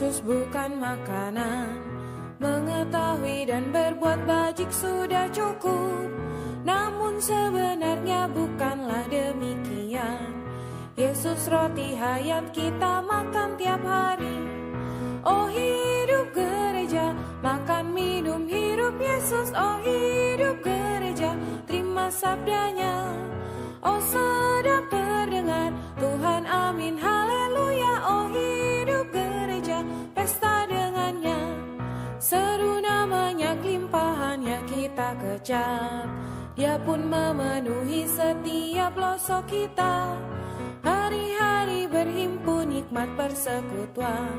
Yesus bukan makanan. Mengetahui dan berbuat bajik sudah cukup, namun sebenarnya bukanlah demikian. Yesus roti hayat kita makan tiap hari. Oh hidup gereja, makan minum hidup Yesus. Oh hidup gereja, terima sabdanya. Oh sedang terdengar Tuhan, amin haleluya. Oh hidup gereja, pesta dengannya. Seru namanya, limpahannya kita kejar. Dia pun memenuhi setiap pelosok kita. Hari-hari berhimpun nikmat persekutuan.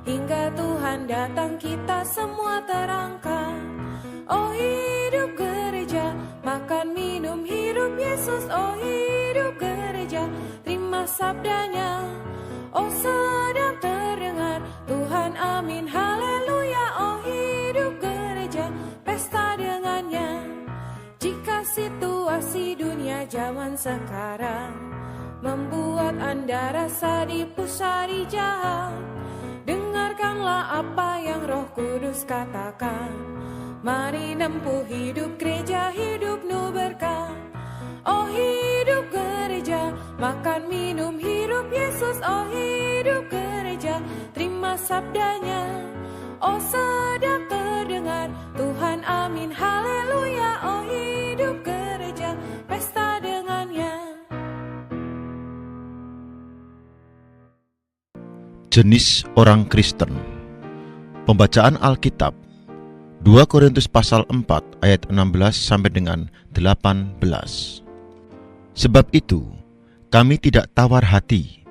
Hingga Tuhan datang kita semua terangkat. Oh hidup gereja, makan minum hidup Yesus. Oh hidup gereja, terima sabdanya. Oh sedang terdengar Tuhan, amin haleluya. Oh hidup gereja, pesta dengannya. Jika situasi dunia zaman sekarang membuat Anda rasa dipusari jahat, dengarkanlah apa yang Roh Kudus katakan. Mari nempuh hidup gereja, hidup penuh berkah. Oh hidup gereja, makan minum hidup Yesus. Oh hidup gereja, terima sabdanya. Oh sedang terdengar Tuhan, amin haleluya. Oh hidup gereja, pesta dengannya. Jenis orang Kristen. Pembacaan Alkitab 2 Korintus pasal 4 ayat 16 sampai dengan 18. Sebab itu, kami tidak tawar hati,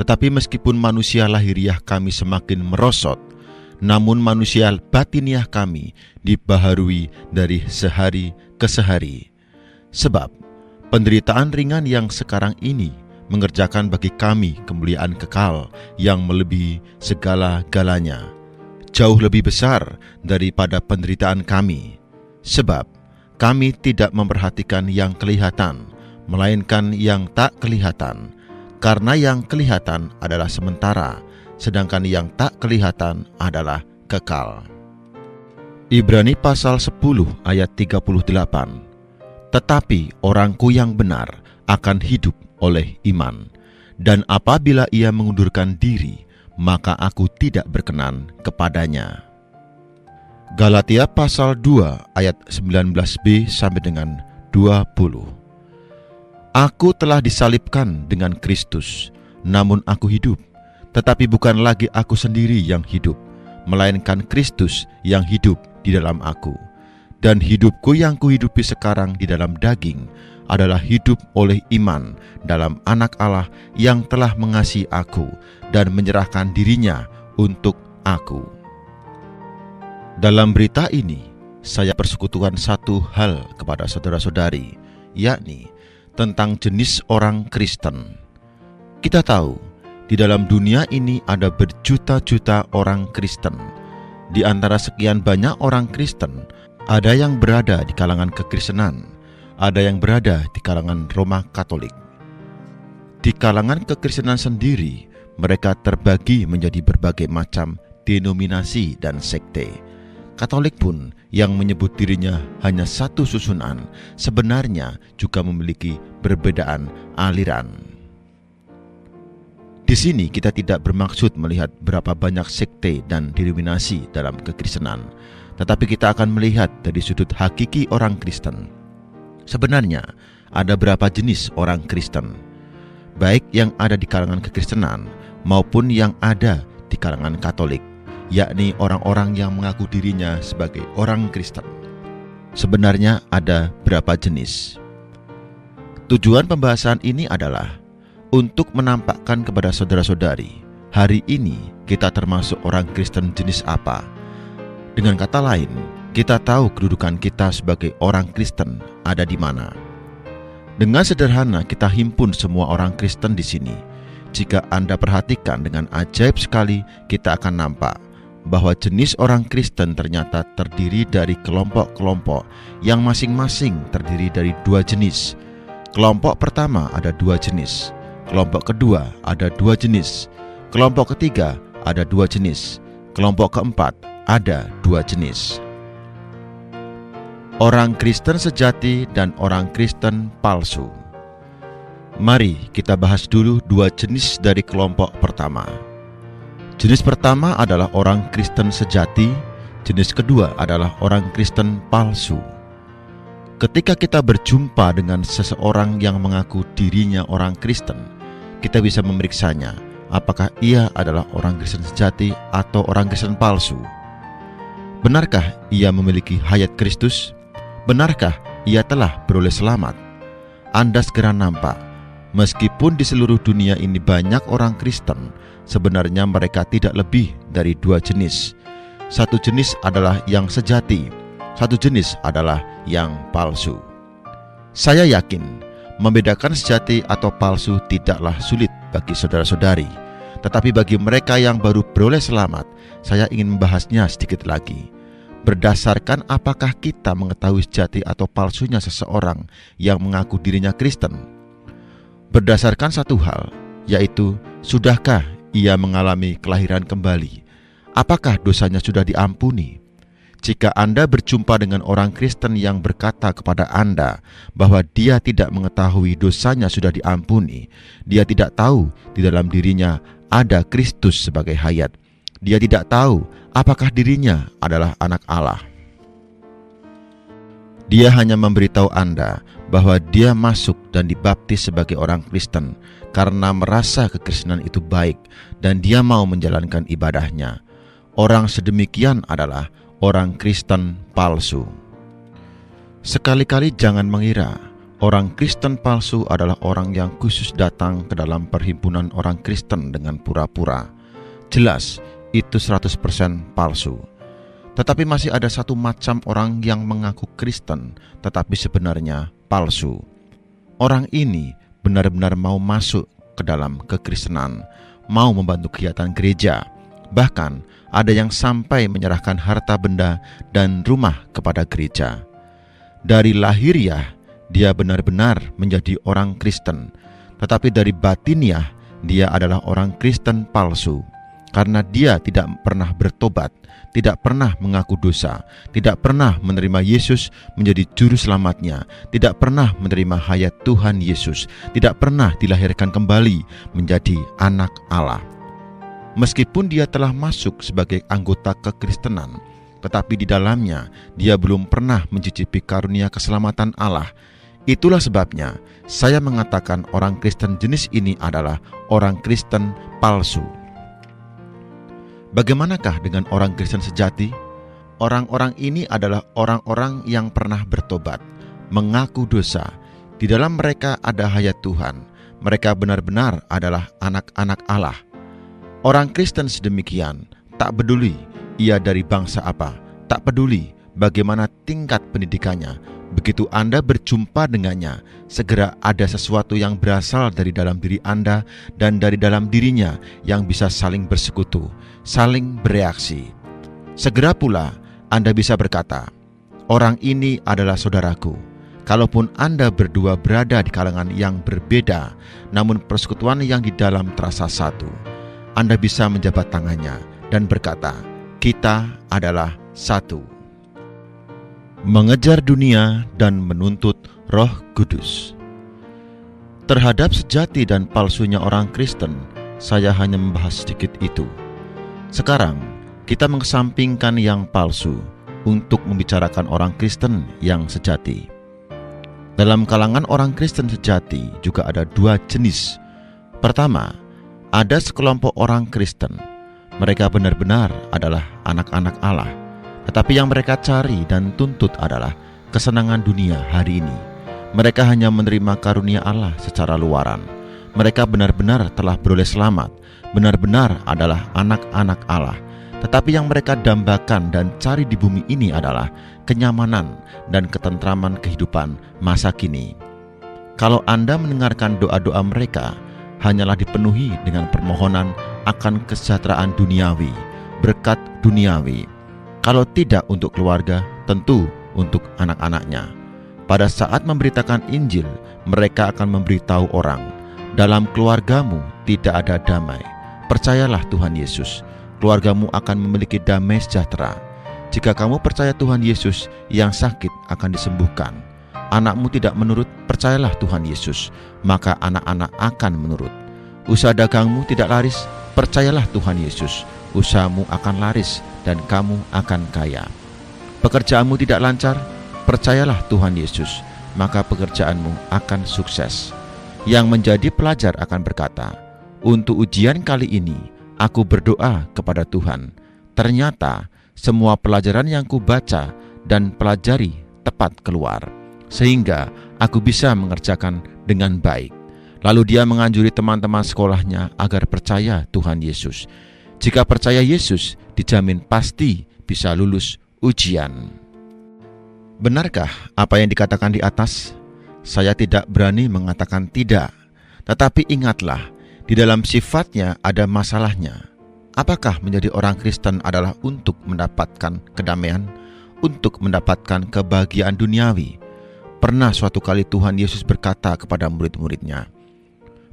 tetapi meskipun manusia lahiriah kami semakin merosot, namun manusia batiniah kami dibaharui dari sehari ke sehari. Sebab penderitaan ringan yang sekarang ini mengerjakan bagi kami kemuliaan kekal yang melebihi segala-galanya, jauh lebih besar daripada penderitaan kami. Sebab kami tidak memperhatikan yang kelihatan, melainkan yang tak kelihatan. Karena yang kelihatan adalah sementara, sedangkan yang tak kelihatan adalah kekal. Ibrani pasal 10 ayat 38. Tetapi orangku yang benar akan hidup oleh iman, dan apabila ia mengundurkan diri, maka aku tidak berkenan kepadanya. Galatia pasal 2 ayat 19b sampai dengan 20. Aku telah disalibkan dengan Kristus, namun aku hidup, tetapi bukan lagi aku sendiri yang hidup, melainkan Kristus yang hidup di dalam aku. Dan hidupku yang kuhidupi sekarang di dalam daging adalah hidup oleh iman dalam Anak Allah yang telah mengasihi aku dan menyerahkan dirinya untuk aku. Dalam berita ini, saya persekutukan satu hal kepada saudara-saudari, yakni tentang jenis orang Kristen. Kita tahu, di dalam dunia ini ada berjuta-juta orang Kristen. Di antara sekian banyak orang Kristen, ada yang berada di kalangan kekristenan, ada yang berada di kalangan Roma Katolik. Di kalangan kekristenan sendiri, mereka terbagi menjadi berbagai macam denominasi dan sekte. Katolik pun yang menyebut dirinya hanya satu susunan, sebenarnya juga memiliki perbedaan aliran. Di sini kita tidak bermaksud melihat berapa banyak sekte dan denominasi dalam kekristenan, tetapi kita akan melihat dari sudut hakiki orang Kristen. Sebenarnya ada berapa jenis orang Kristen, baik yang ada di kalangan kekristenan maupun yang ada di kalangan Katolik, yakni orang-orang yang mengaku dirinya sebagai orang Kristen. Sebenarnya ada berapa jenis? Tujuan pembahasan ini adalah untuk menampakkan kepada saudara-saudari, hari ini kita termasuk orang Kristen jenis apa. Dengan kata lain, kita tahu kedudukan kita sebagai orang Kristen ada di mana. Dengan sederhana kita himpun semua orang Kristen di sini. Jika Anda perhatikan dengan ajaib sekali, kita akan nampak bahwa jenis orang Kristen ternyata terdiri dari kelompok-kelompok yang masing-masing terdiri dari dua jenis. Kelompok pertama ada dua jenis, kelompok kedua ada dua jenis, kelompok ketiga ada 2 jenis. Kelompok keempat, ada 2 jenis. Orang Kristen sejati dan orang Kristen palsu. Mari kita bahas dulu 2 jenis dari kelompok pertama. Jenis pertama adalah orang Kristen sejati, jenis kedua adalah orang Kristen palsu. Ketika kita berjumpa dengan seseorang yang mengaku dirinya orang Kristen, kita bisa memeriksanya, apakah ia adalah orang Kristen sejati atau orang Kristen palsu. Benarkah ia memiliki hayat Kristus? Benarkah ia telah beroleh selamat? Anda segera nampak, meskipun di seluruh dunia ini banyak orang Kristen, sebenarnya mereka tidak lebih dari 2 jenis. Satu jenis adalah yang sejati, satu jenis adalah yang palsu. Saya yakin membedakan sejati atau palsu tidaklah sulit bagi saudara-saudari. Tetapi bagi mereka yang baru beroleh selamat, saya ingin membahasnya sedikit lagi. Berdasarkan apakah kita mengetahui sejati atau palsunya seseorang yang mengaku dirinya Kristen? Berdasarkan satu hal, yaitu sudahkah ia mengalami kelahiran kembali? Apakah dosanya sudah diampuni? Jika Anda berjumpa dengan orang Kristen yang berkata kepada Anda bahwa dia tidak mengetahui dosanya sudah diampuni, dia tidak tahu di dalam dirinya ada Kristus sebagai hayat, dia tidak tahu apakah dirinya adalah anak Allah. Dia hanya memberitahu Anda bahwa dia masuk dan dibaptis sebagai orang Kristen karena merasa kekristenan itu baik dan dia mau menjalankan ibadahnya. Orang sedemikian adalah orang Kristen palsu. Sekali-kali jangan mengira orang Kristen palsu adalah orang yang khusus datang ke dalam perhimpunan orang Kristen dengan pura-pura. Jelas, itu 100% palsu. Tetapi masih ada satu macam orang yang mengaku Kristen tetapi sebenarnya palsu. Orang ini benar-benar mau masuk ke dalam kekristenan, mau membantu kegiatan gereja. Bahkan ada yang sampai menyerahkan harta benda dan rumah kepada gereja. Dari lahiriah dia benar-benar menjadi orang Kristen, tetapi dari batiniah dia adalah orang Kristen palsu. Karena dia tidak pernah bertobat, tidak pernah mengaku dosa, tidak pernah menerima Yesus menjadi juru selamatnya, tidak pernah menerima hayat Tuhan Yesus, tidak pernah dilahirkan kembali menjadi anak Allah. Meskipun dia telah masuk sebagai anggota kekristenan, tetapi di dalamnya dia belum pernah mencicipi karunia keselamatan Allah. Itulah sebabnya saya mengatakan orang Kristen jenis ini adalah orang Kristen palsu. Bagaimanakah dengan orang Kristen sejati? Orang-orang ini adalah orang-orang yang pernah bertobat, mengaku dosa. Di dalam mereka ada hayat Tuhan. Mereka benar-benar adalah anak-anak Allah. Orang Kristen sedemikian, tak peduli ia dari bangsa apa, tak peduli bagaimana tingkat pendidikannya. Begitu Anda berjumpa dengannya, segera ada sesuatu yang berasal dari dalam diri Anda dan dari dalam dirinya yang bisa saling bersekutu, saling bereaksi. Segera pula Anda bisa berkata, orang ini adalah saudaraku. Kalaupun Anda berdua berada di kalangan yang berbeda, namun persekutuan yang di dalam terasa satu, Anda bisa menjabat tangannya dan berkata, kita adalah satu. Mengejar dunia dan menuntut Roh Kudus. Terhadap sejati dan palsunya orang Kristen, saya hanya membahas sedikit itu. Sekarang, kita mengesampingkan yang palsu untuk membicarakan orang Kristen yang sejati. Dalam kalangan orang Kristen sejati juga ada 2 jenis. Pertama, ada sekelompok orang Kristen. Mereka benar-benar adalah anak-anak Allah. Tetapi yang mereka cari dan tuntut adalah kesenangan dunia hari ini. Mereka hanya menerima karunia Allah secara luaran. Mereka benar-benar telah beroleh selamat, benar-benar adalah anak-anak Allah. Tetapi yang mereka dambakan dan cari di bumi ini adalah kenyamanan dan ketentraman kehidupan masa kini. Kalau Anda mendengarkan doa-doa mereka, hanyalah dipenuhi dengan permohonan akan kesejahteraan duniawi, berkat duniawi. Kalau tidak untuk keluarga, tentu untuk anak-anaknya. Pada saat memberitakan Injil, mereka akan memberitahu orang, dalam keluargamu tidak ada damai. Percayalah Tuhan Yesus, keluargamu akan memiliki damai sejahtera. Jika kamu percaya Tuhan Yesus, yang sakit akan disembuhkan. Anakmu tidak menurut, percayalah Tuhan Yesus, maka anak-anak akan menurut. Usaha dagangmu tidak laris, percayalah Tuhan Yesus, usahamu akan laris dan kamu akan kaya. Pekerjaanmu tidak lancar, percayalah Tuhan Yesus, maka pekerjaanmu akan sukses. Yang menjadi pelajar akan berkata, untuk ujian kali ini, aku berdoa kepada Tuhan. Ternyata semua pelajaran yang kubaca dan pelajari tepat keluar, sehingga aku bisa mengerjakan dengan baik. Lalu dia menganjuri teman-teman sekolahnya agar percaya Tuhan Yesus. Jika percaya Yesus, dijamin pasti bisa lulus ujian. Benarkah apa yang dikatakan di atas? Saya tidak berani mengatakan tidak, tetapi ingatlah, di dalam sifatnya ada masalahnya. Apakah menjadi orang Kristen adalah untuk mendapatkan kedamaian, untuk mendapatkan kebahagiaan duniawi? Pernah suatu kali Tuhan Yesus berkata kepada murid-muridnya,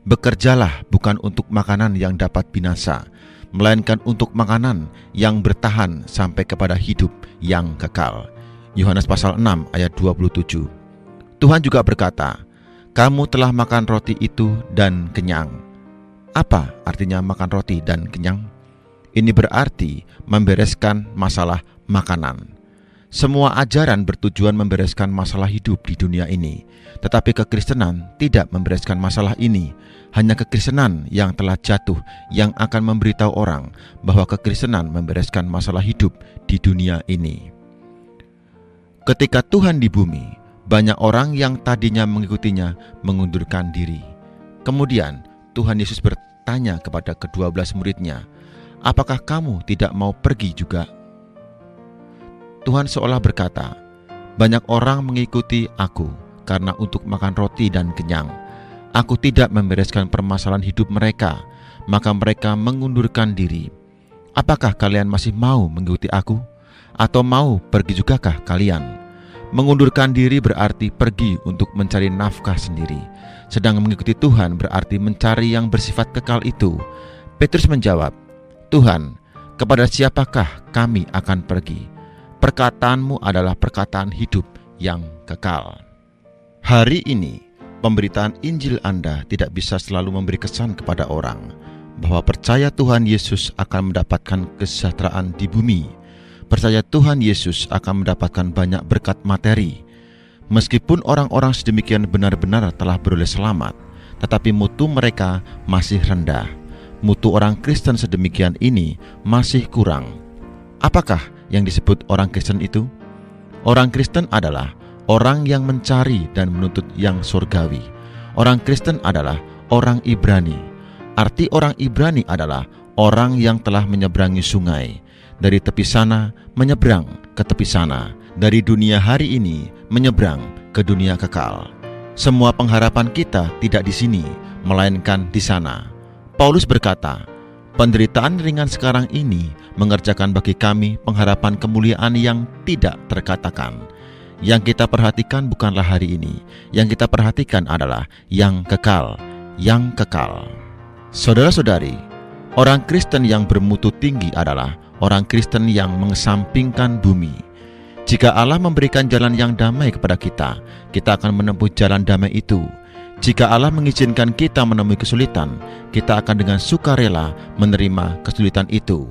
bekerjalah bukan untuk makanan yang dapat binasa, melainkan untuk makanan yang bertahan sampai kepada hidup yang kekal. Yohanes pasal 6 ayat 27. Tuhan juga berkata, kamu telah makan roti itu dan kenyang. Apa artinya makan roti dan kenyang? Ini berarti membereskan masalah makanan. Semua ajaran bertujuan membereskan masalah hidup di dunia ini, tetapi kekristenan tidak membereskan masalah ini. Hanya kekristenan yang telah jatuh yang akan memberitahu orang bahwa kekristenan membereskan masalah hidup di dunia ini. Ketika Tuhan di bumi, banyak orang yang tadinya mengikutinya mengundurkan diri. Kemudian Tuhan Yesus bertanya kepada ke-12 muridnya, apakah kamu tidak mau pergi juga? Tuhan seolah berkata, banyak orang mengikuti aku karena untuk makan roti dan kenyang. Aku tidak membereskan permasalahan hidup mereka, maka mereka mengundurkan diri. Apakah kalian masih mau mengikuti aku? Atau mau pergi jugakah kalian? Mengundurkan diri berarti pergi untuk mencari nafkah sendiri, sedang mengikuti Tuhan berarti mencari yang bersifat kekal itu. Petrus menjawab, Tuhan, kepada siapakah kami akan pergi? Perkataanmu adalah perkataan hidup yang kekal. Hari ini, pemberitaan Injil Anda tidak bisa selalu memberi kesan kepada orang bahwa percaya Tuhan Yesus akan mendapatkan kesejahteraan di bumi. Percaya Tuhan Yesus akan mendapatkan banyak berkat materi. Meskipun orang-orang sedemikian benar-benar telah beroleh selamat, tetapi mutu mereka masih rendah. Mutu orang Kristen sedemikian ini masih kurang. Apakah yang disebut orang Kristen itu? Orang Kristen adalah orang yang mencari dan menuntut yang surgawi. Orang Kristen adalah orang Ibrani. Arti orang Ibrani adalah orang yang telah menyeberangi sungai. Dari tepi sana menyeberang ke tepi sana. Dari dunia hari ini menyeberang ke dunia kekal. Semua pengharapan kita tidak di sini, melainkan di sana. Paulus berkata, penderitaan ringan sekarang ini mengerjakan bagi kami pengharapan kemuliaan yang tidak terkatakan. Yang kita perhatikan bukanlah hari ini, yang kita perhatikan adalah yang kekal, yang kekal. Saudara-saudari, orang Kristen yang bermutu tinggi adalah orang Kristen yang mengesampingkan bumi. Jika Allah memberikan jalan yang damai kepada kita, kita akan menempuh jalan damai itu. Jika Allah mengizinkan kita menemui kesulitan, kita akan dengan sukarela menerima kesulitan itu.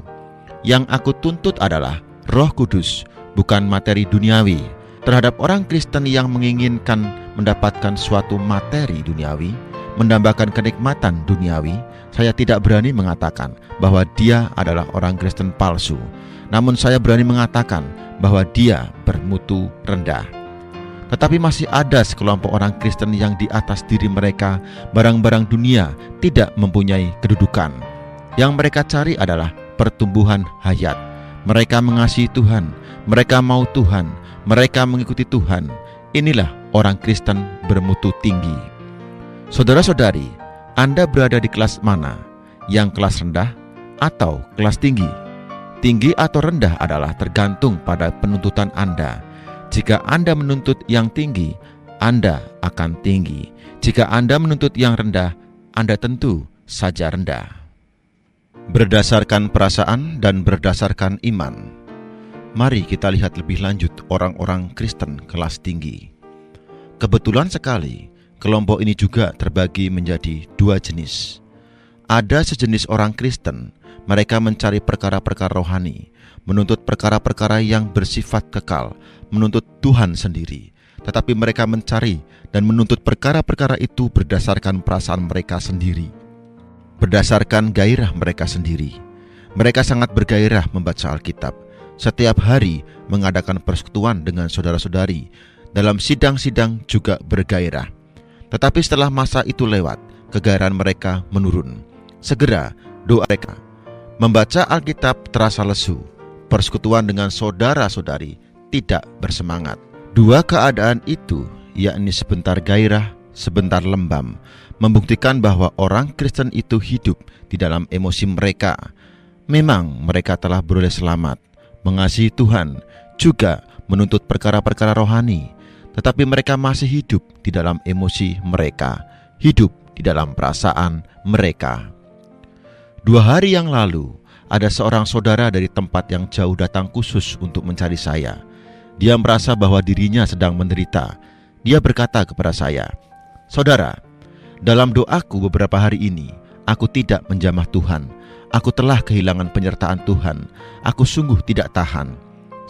Yang aku tuntut adalah Roh Kudus, bukan materi duniawi. Terhadap orang Kristen yang menginginkan mendapatkan suatu materi duniawi, mendambakan kenikmatan duniawi, saya tidak berani mengatakan bahwa dia adalah orang Kristen palsu. Namun saya berani mengatakan bahwa dia bermutu rendah. Tetapi masih ada sekelompok orang Kristen yang di atas diri mereka barang-barang dunia tidak mempunyai kedudukan. Yang mereka cari adalah pertumbuhan hayat. Mereka mengasihi Tuhan, mereka mau Tuhan, mereka mengikuti Tuhan. Inilah orang Kristen bermutu tinggi. Saudara-saudari, Anda berada di kelas mana? Yang kelas rendah atau kelas tinggi? Tinggi atau rendah adalah tergantung pada penuntutan Anda. Jika Anda menuntut yang tinggi, Anda akan tinggi. Jika Anda menuntut yang rendah, Anda tentu saja rendah. Berdasarkan perasaan dan berdasarkan iman. Mari kita lihat lebih lanjut orang-orang Kristen kelas tinggi. Kebetulan sekali, kelompok ini juga terbagi menjadi dua jenis. Ada sejenis orang Kristen, mereka mencari perkara-perkara rohani, menuntut perkara-perkara yang bersifat kekal, menuntut Tuhan sendiri. Tetapi mereka mencari dan menuntut perkara-perkara itu berdasarkan perasaan mereka sendiri, berdasarkan gairah mereka sendiri. Mereka sangat bergairah membaca Alkitab, setiap hari mengadakan persekutuan dengan saudara-saudari, dalam sidang-sidang juga bergairah. Tetapi setelah masa itu lewat, kegairahan mereka menurun. Segera doa mereka, membaca Alkitab terasa lesu, persekutuan dengan saudara-saudari tidak bersemangat. Dua keadaan itu, yakni sebentar gairah, sebentar lembam, membuktikan bahwa orang Kristen itu hidup di dalam emosi mereka. Memang mereka telah beroleh selamat, mengasihi Tuhan, juga menuntut perkara-perkara rohani, tetapi mereka masih hidup di dalam emosi mereka, hidup di dalam perasaan mereka. 2 hari yang lalu, ada seorang saudara dari tempat yang jauh datang khusus untuk mencari saya. Dia merasa bahwa dirinya sedang menderita. Dia berkata kepada saya, "Saudara, dalam doaku beberapa hari ini, aku tidak menjamah Tuhan. Aku telah kehilangan penyertaan Tuhan. Aku sungguh tidak tahan."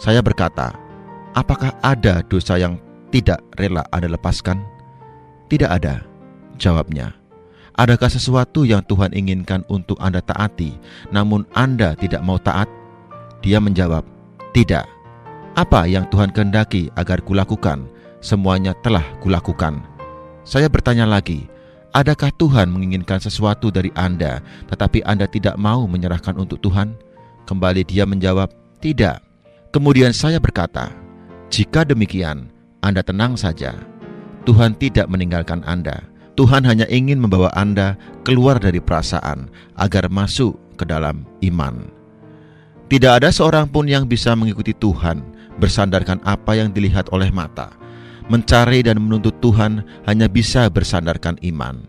Saya berkata, "Apakah ada dosa yang tidak rela Anda lepaskan?" "Tidak ada," jawabnya. "Adakah sesuatu yang Tuhan inginkan untuk Anda taati, namun Anda tidak mau taat?" Dia menjawab, "Tidak. Apa yang Tuhan kehendaki agar kulakukan, semuanya telah kulakukan." Saya bertanya lagi, "Adakah Tuhan menginginkan sesuatu dari Anda, tetapi Anda tidak mau menyerahkan untuk Tuhan?" Kembali dia menjawab, "Tidak." Kemudian saya berkata, "Jika demikian, Anda tenang saja. Tuhan tidak meninggalkan Anda. Tuhan hanya ingin membawa Anda keluar dari perasaan agar masuk ke dalam iman." Tidak ada seorang pun yang bisa mengikuti Tuhan bersandarkan apa yang dilihat oleh mata. Mencari dan menuntut Tuhan hanya bisa bersandarkan iman.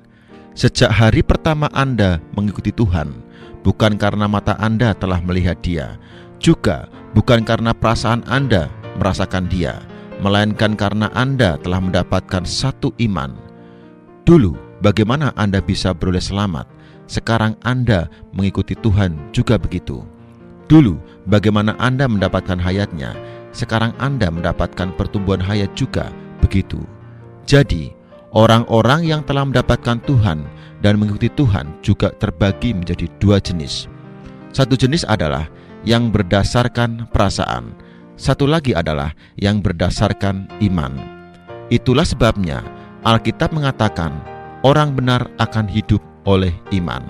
Sejak hari pertama Anda mengikuti Tuhan, bukan karena mata Anda telah melihat Dia, juga bukan karena perasaan Anda merasakan Dia, melainkan karena Anda telah mendapatkan satu iman. Dulu bagaimana Anda bisa beroleh selamat, sekarang Anda mengikuti Tuhan juga begitu. Dulu bagaimana Anda mendapatkan hayatnya, sekarang Anda mendapatkan pertumbuhan hayat juga begitu. Jadi, orang-orang yang telah mendapatkan Tuhan dan mengikuti Tuhan juga terbagi menjadi 2 jenis. Satu jenis adalah yang berdasarkan perasaan, satu lagi adalah yang berdasarkan iman. Itulah sebabnya Alkitab mengatakan orang benar akan hidup oleh iman.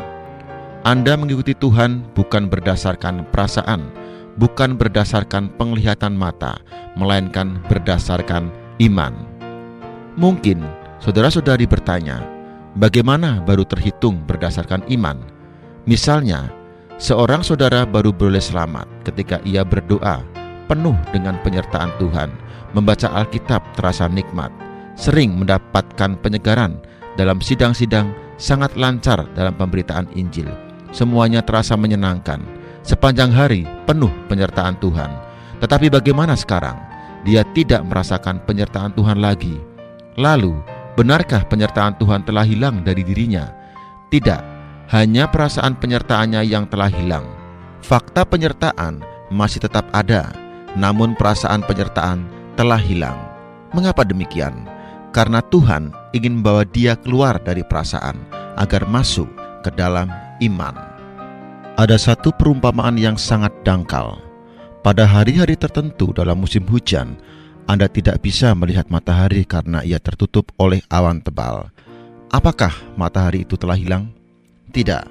Anda mengikuti Tuhan bukan berdasarkan perasaan, bukan berdasarkan penglihatan mata, melainkan berdasarkan iman. Mungkin saudara-saudari bertanya, bagaimana baru terhitung berdasarkan iman? Misalnya, seorang saudara baru beroleh selamat ketika ia berdoa penuh dengan penyertaan Tuhan, membaca Alkitab terasa nikmat, sering mendapatkan penyegaran dalam sidang-sidang, sangat lancar dalam pemberitaan Injil. Semuanya terasa menyenangkan. Sepanjang hari penuh penyertaan Tuhan. Tetapi bagaimana sekarang? Dia tidak merasakan penyertaan Tuhan lagi. Lalu, benarkah penyertaan Tuhan telah hilang dari dirinya? Tidak, hanya perasaan penyertaannya yang telah hilang. Fakta penyertaan masih tetap ada, namun perasaan penyertaan telah hilang. Mengapa demikian? Karena Tuhan ingin membawa dia keluar dari perasaan agar masuk ke dalam iman. Ada satu perumpamaan yang sangat dangkal. Pada hari-hari tertentu dalam musim hujan, Anda tidak bisa melihat matahari karena ia tertutup oleh awan tebal. Apakah matahari itu telah hilang? Tidak,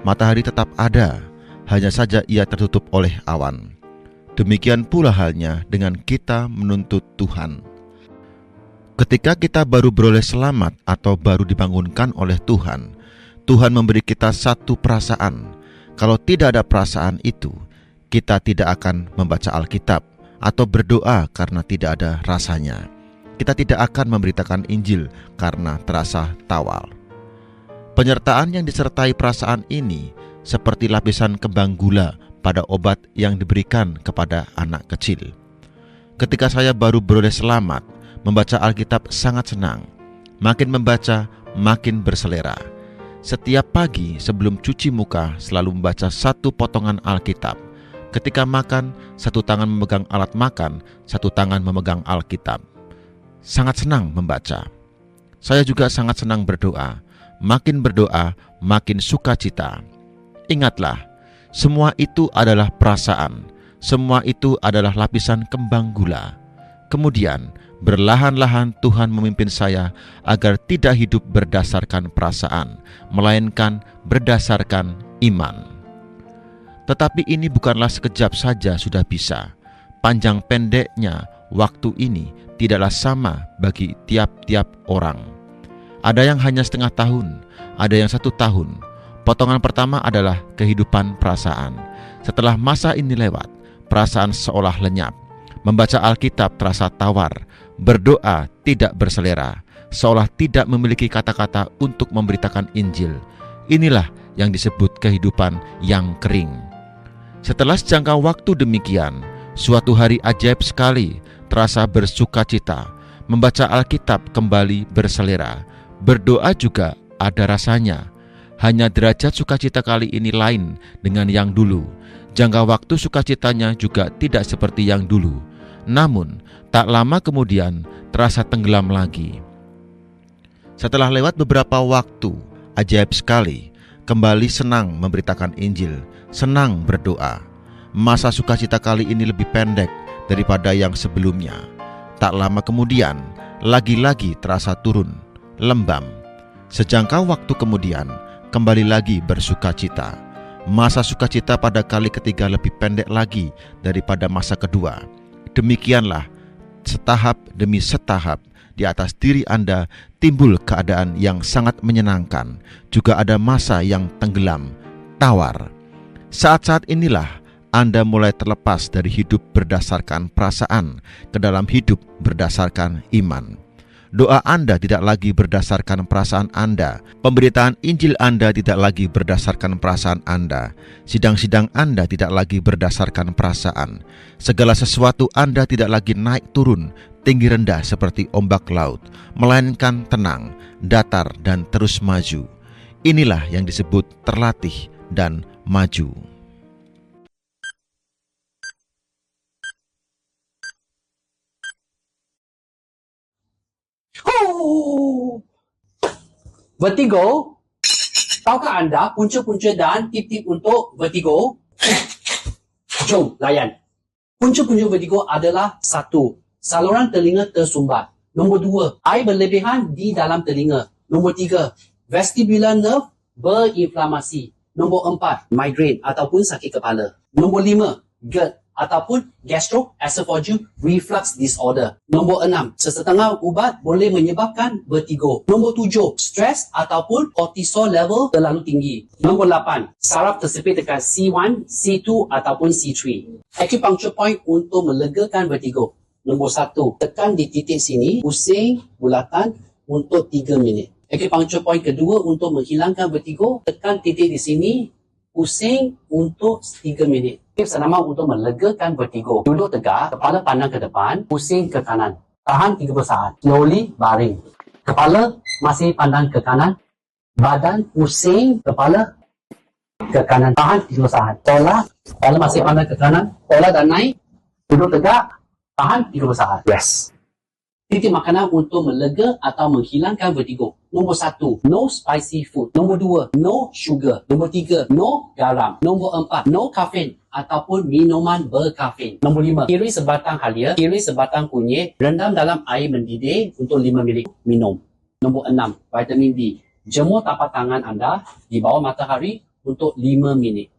matahari tetap ada, hanya saja ia tertutup oleh awan. Demikian pula halnya dengan kita menuntut Tuhan. Ketika kita baru beroleh selamat atau baru dibangunkan oleh Tuhan, Tuhan memberi kita satu perasaan. Kalau tidak ada perasaan itu, kita tidak akan membaca Alkitab atau berdoa karena tidak ada rasanya. Kita tidak akan memberitakan Injil karena terasa tawar. Penyertaan yang disertai perasaan ini seperti lapisan kembang gula pada obat yang diberikan kepada anak kecil. Ketika saya baru beroleh selamat, membaca Alkitab sangat senang. Makin membaca, makin berselera. Setiap pagi sebelum cuci muka selalu membaca satu potongan Alkitab. Ketika makan, satu tangan memegang alat makan, satu tangan memegang Alkitab. Sangat senang membaca. Saya juga sangat senang berdoa. Makin berdoa, makin sukacita. Ingatlah, semua itu adalah perasaan. Semua itu adalah lapisan kembang gula. Kemudian, berlahan-lahan Tuhan memimpin saya agar tidak hidup berdasarkan perasaan, melainkan berdasarkan iman. Tetapi ini bukanlah sekejap saja sudah bisa. Panjang pendeknya waktu ini tidaklah sama bagi tiap-tiap orang. Ada yang hanya setengah tahun, ada yang 1 tahun. Potongan pertama adalah kehidupan perasaan. Setelah masa ini lewat, perasaan seolah lenyap. Membaca Alkitab terasa tawar, berdoa tidak berselera, seolah tidak memiliki kata-kata untuk memberitakan Injil. Inilah yang disebut kehidupan yang kering. Setelah sejangka waktu demikian, suatu hari ajaib sekali, terasa bersukacita. Membaca Alkitab kembali berselera, berdoa juga ada rasanya. Hanya derajat sukacita kali ini lain dengan yang dulu. Jangka waktu sukacitanya juga tidak seperti yang dulu. Namun, tak lama kemudian terasa tenggelam lagi. Setelah lewat beberapa waktu, ajaib sekali, kembali senang memberitakan Injil, senang berdoa. Masa sukacita kali ini lebih pendek daripada yang sebelumnya. Tak lama kemudian, lagi-lagi terasa turun, lembam. Sejangka waktu kemudian, kembali lagi bersukacita. Masa sukacita pada kali ketiga lebih pendek lagi daripada masa kedua. Demikianlah, setahap demi setahap di atas diri Anda timbul keadaan yang sangat menyenangkan. Juga ada masa yang tenggelam, tawar. Saat-saat inilah Anda mulai terlepas dari hidup berdasarkan perasaan ke dalam hidup berdasarkan iman. Doa Anda tidak lagi berdasarkan perasaan Anda. Pemberitaan Injil Anda tidak lagi berdasarkan perasaan Anda. Sidang-sidang Anda tidak lagi berdasarkan perasaan. Segala sesuatu Anda tidak lagi naik turun, tinggi rendah seperti ombak laut, melainkan tenang, datar dan terus maju. Inilah yang disebut terlatih dan maju. Vertigo. Tahukah anda punca-punca dan tip-tip untuk vertigo? Jom layan. Punca-punca vertigo adalah 1. Saluran telinga tersumbat. Nombor 2. Air berlebihan di dalam telinga. Nombor 3. Vestibular nerve berinflamasi. Nombor 4. Migraine ataupun sakit kepala. Nombor 5. GERD ataupun gastroesophageal reflux disorder. Nombor 6, sesetengah ubat boleh menyebabkan vertigo. Nombor 7, stres ataupun kortisol level terlalu tinggi. Nombor 8, saraf tersepit dekat C1, C2 ataupun C3. Acupuncture point untuk melegakan vertigo. Nombor 1, tekan di titik sini, pusing bulatan untuk 3 minit. Acupuncture point kedua untuk menghilangkan vertigo, tekan titik di sini, pusing untuk 3 minit. Tips senama untuk melegakan vertigo. Duduk tegak, kepala pandang ke depan, pusing ke kanan. Tahan 30 saat. Slowly baring. Kepala masih pandang ke kanan. Badan pusing, kepala ke kanan. Tahan 30 saat. Tolak, kepala masih pandang ke kanan. Tolak dan naik. Duduk tegak, tahan 30 saat. Rest. Titik makanan untuk melega atau menghilangkan vertigo. Nombor 1, no spicy food. Nombor 2, no sugar. Nombor 3, no garam. Nombor 4, no caffeine ataupun minuman berkafein. Nombor 5, kiri sebatang halia, kiri sebatang kunyit, rendam dalam air mendidih untuk 5 minit, minum. Nombor 6, vitamin D. Jemur tapak tangan anda di bawah matahari untuk 5 minit.